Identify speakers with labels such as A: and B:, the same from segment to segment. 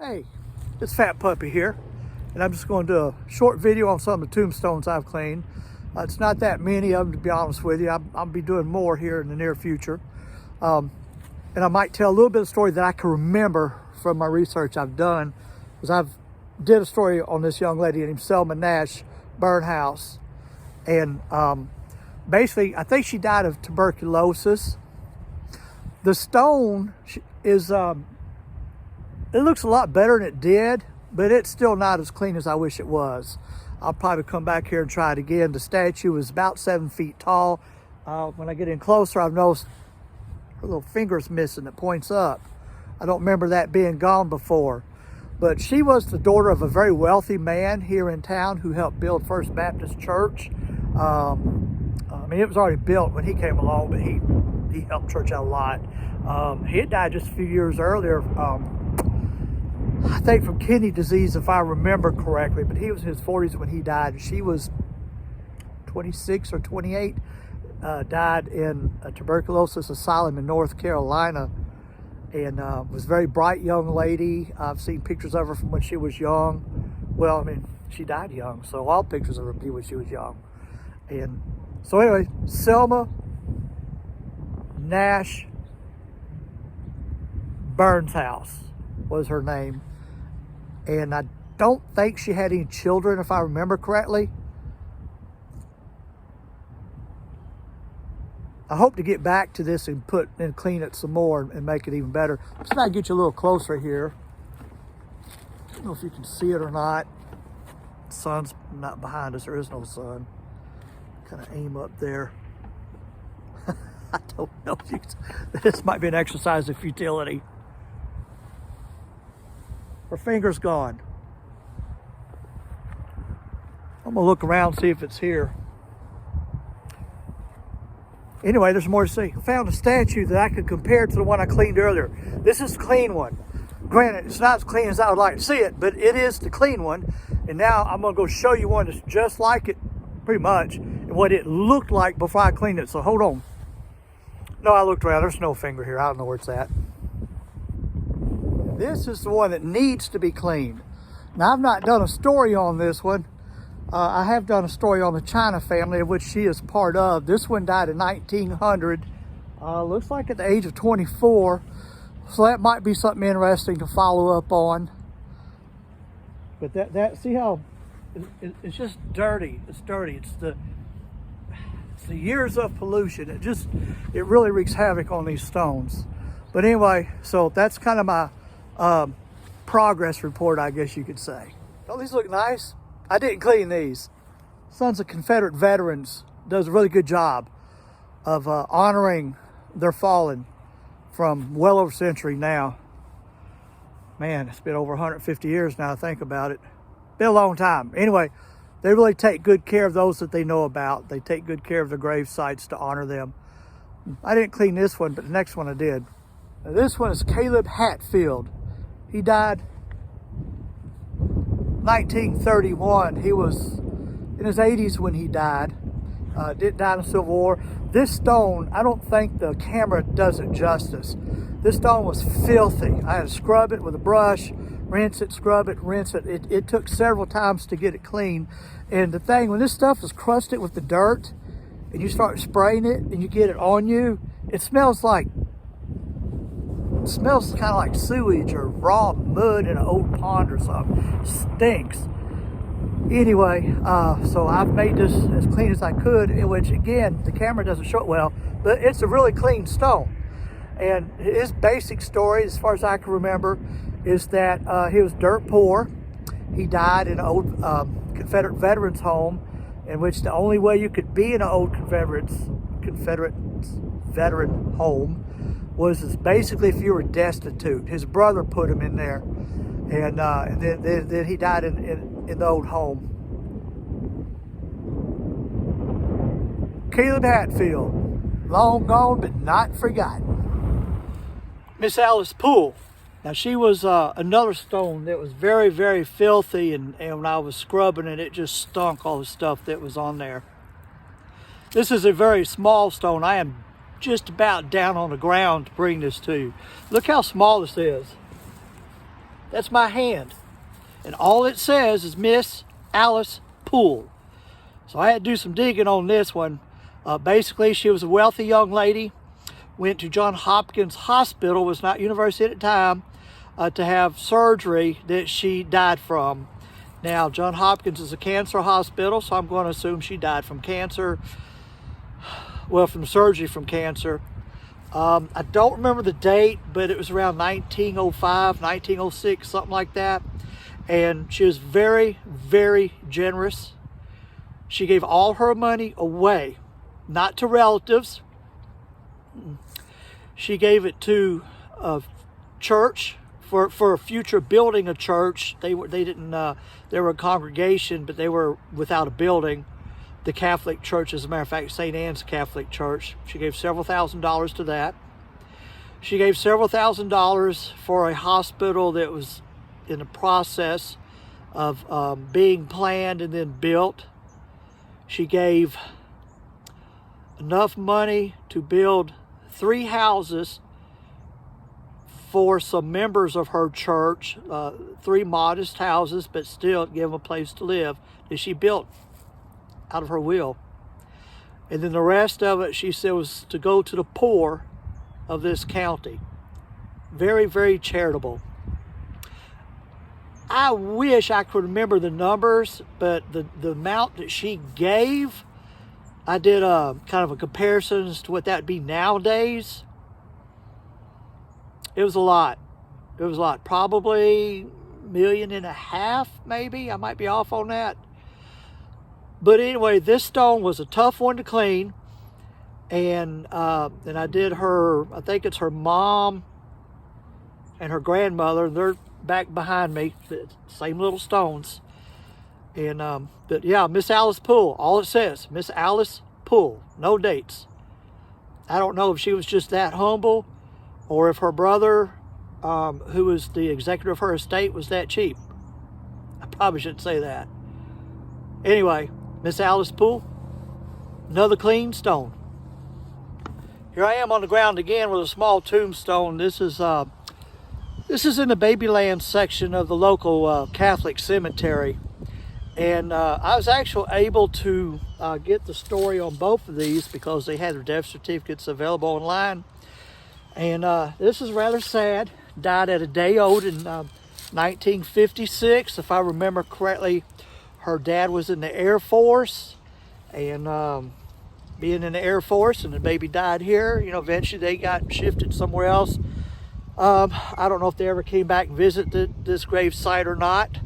A: Hey, it's Fat Puppy here, and I'm just going to do a short video on some of the tombstones I've cleaned. It's not that many of them, to be honest with you. I'll be doing more here in the near future. And I might tell a little bit of story that I can remember from my research I've done, because I've did a story on this young lady named Selma Nash burn house. And basically, I think she died of tuberculosis. The stone is, it looks a lot better than it did, but it's still not as clean as I wish it was. I'll probably come back here and try it again. The statue was about 7 feet tall. When I get in closer, I've noticed her little finger's missing that points up. I don't remember that being gone before. But she was the daughter of a very wealthy man here in town who helped build First Baptist Church. I mean, it was already built when he came along, but he helped church out a lot. He had died just a few years earlier, I think from kidney disease, if I remember correctly, but he was in his 40s when he died. She was 26 or 28, died in a tuberculosis asylum in North Carolina, and was a very bright young lady. I've seen pictures of her from when she was young. Well, I mean, she died young, so all pictures of her be when she was young. And so anyway, Selma Nash Burns house was her name. And I don't think she had any children, if I remember correctly. I hope to get back to this and clean it some more and make it even better. Let's try to get you a little closer here. I don't know if you can see it or not. The sun's not behind us. There is no sun. Kind of aim up there. I don't know if you can. This might be an exercise of futility. Her finger's gone. I'm gonna look around, see if it's here. Anyway, there's more to see. I found a statue that I could compare to the one I cleaned earlier. This is the clean one. Granted, it's not as clean as I would like to see it, but it is the clean one. And now I'm gonna go show you one that's just like it, pretty much, and what it looked like before I cleaned it. So hold on. No, I looked around, there's no finger here. I don't know where it's at. This is the one that needs to be cleaned. Now, I've not done a story on this one. I have done a story on the China family, of which she is part of. This one died in 1900. Looks like at the age of 24. So that might be something interesting to follow up on. But see how it's just dirty. It's dirty. It's the years of pollution. It really wreaks havoc on these stones. But anyway, so that's kind of my progress report, I guess you could say. Don't these look nice? I didn't clean these. Sons of Confederate Veterans does a really good job of honoring their fallen from well over a century now. Man, it's been over 150 years now, I think about it. Been a long time. Anyway, they really take good care of those that they know about. They take good care of their grave sites to honor them. I didn't clean this one, but the next one I did. Now, this one is Caleb Hatfield. He died 1931. He was in his 80s when he died. Didn't die in the Civil War. This stone, I don't think the camera does it justice. This stone was filthy. I had to scrub it with a brush, rinse it, scrub it, rinse it. It took several times to get it clean. And the thing, when this stuff is crusted with the dirt and you start spraying it and you get it on you, it smells kind of like sewage or raw mud in an old pond or something. It stinks. Anyway, so I've made this as clean as I could, in which, again, the camera doesn't show it well, but it's a really clean stone. And his basic story, as far as I can remember, is that he was dirt poor. He died in an old Confederate veterans home, in which the only way you could be in an old Confederate veteran home was basically if you were destitute. His brother put him in there, and then he died in the old home. Caleb Hatfield, long gone but not forgotten. Miss Alice Poole. Now she was another stone that was very, very filthy, and when I was scrubbing it, it just stunk, all the stuff that was on there. This is a very small stone. I am just about down on the ground to bring this to you. Look how small this is. That's my hand. And all it says is Miss Alice Poole. So I had to do some digging on this one. Basically, she was a wealthy young lady, went to Johns Hopkins Hospital, was not university at the time, to have surgery that she died from. Now, Johns Hopkins is a cancer hospital, so I'm going to assume she died from cancer. Well, from surgery from cancer. I don't remember the date, but it was around 1905, 1906, something like that. And she was very, very generous. She gave all her money away, not to relatives. She gave it to a church for a future building a church. They were a congregation, but they were without a building. The Catholic Church, as a matter of fact, St. Anne's Catholic Church. She gave several $1,000s to that. She gave several $1,000s for a hospital that was in the process of being planned and then built. She gave enough money to build 3 houses for some members of her church, 3 modest houses, but still give them a place to live, that she built out of her will. And then the rest of it, she said, was to go to the poor of this county. Very, very charitable. I wish I could remember the numbers, but the amount that she gave, I did a kind of a comparison as to what that would be nowadays. It was a lot. It was a lot. Probably $1.5 million, maybe. I might be off on that. But anyway, this stone was a tough one to clean. And I did her, I think it's her mom and her grandmother. They're back behind me, same little stones. And but yeah, Miss Alice Poole, all it says, Miss Alice Poole, no dates. I don't know if she was just that humble, or if her brother, who was the executor of her estate, was that cheap. I probably shouldn't say that. Anyway, Miss Alice Poole, another clean stone. Here I am on the ground again with a small tombstone. This is in the Babyland section of the local Catholic cemetery. And I was actually able to get the story on both of these because they had their death certificates available online. And this is rather sad. Died at a day old in 1956. If I remember correctly, her dad was in the Air Force. And being in the Air Force, and the baby died here, you know, eventually they got shifted somewhere else. I don't know if they ever came back and visited this grave site or not.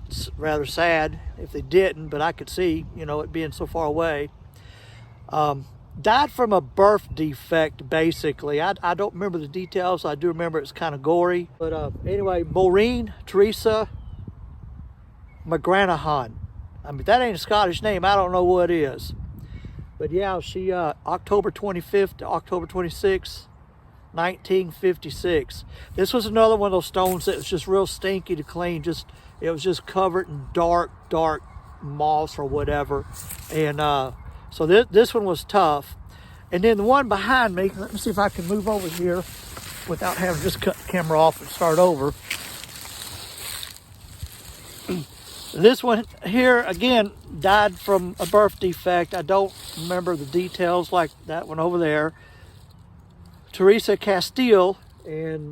A: It's rather sad if they didn't, but I could see, you know, it being so far away. Died from a birth defect, basically. I don't remember the details. I do remember it's kind of gory. But anyway, Maureen Teresa McGranahan. I mean, that ain't a Scottish name. I don't know what it is. But yeah, she October 25th to October 26th, 1956. This was another one of those stones that was just real stinky to clean. It was just covered in dark moss or whatever. And so this one was tough. And then the one behind me, let me see if I can move over here without having to just cut the camera off and start over. This one here, again, died from a birth defect. I don't remember the details like that one over there. Teresa Castile, in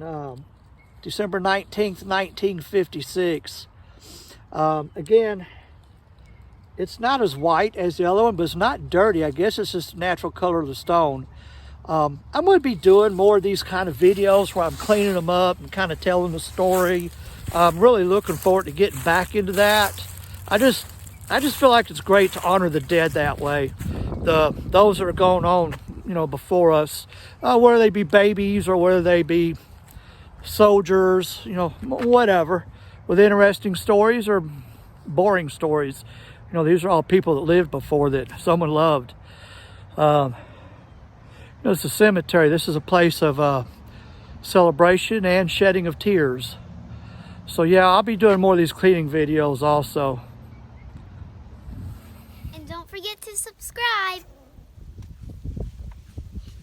A: December 19th, 1956. Again, it's not as white as the other one, but it's not dirty. I guess it's just the natural color of the stone. I'm going to be doing more of these kind of videos where I'm cleaning them up and kind of telling the story. I'm really looking forward to getting back into that. I just feel like it's great to honor the dead that way. Those that are going on, you know, before us, whether they be babies or whether they be soldiers, you know, whatever, with interesting stories or boring stories. You know, these are all people that lived before that someone loved. You know, it's a cemetery. This is a place of celebration and shedding of tears. So yeah, I'll be doing more of these cleaning videos also.
B: And don't forget to subscribe.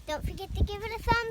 B: Don't forget to give it a thumbs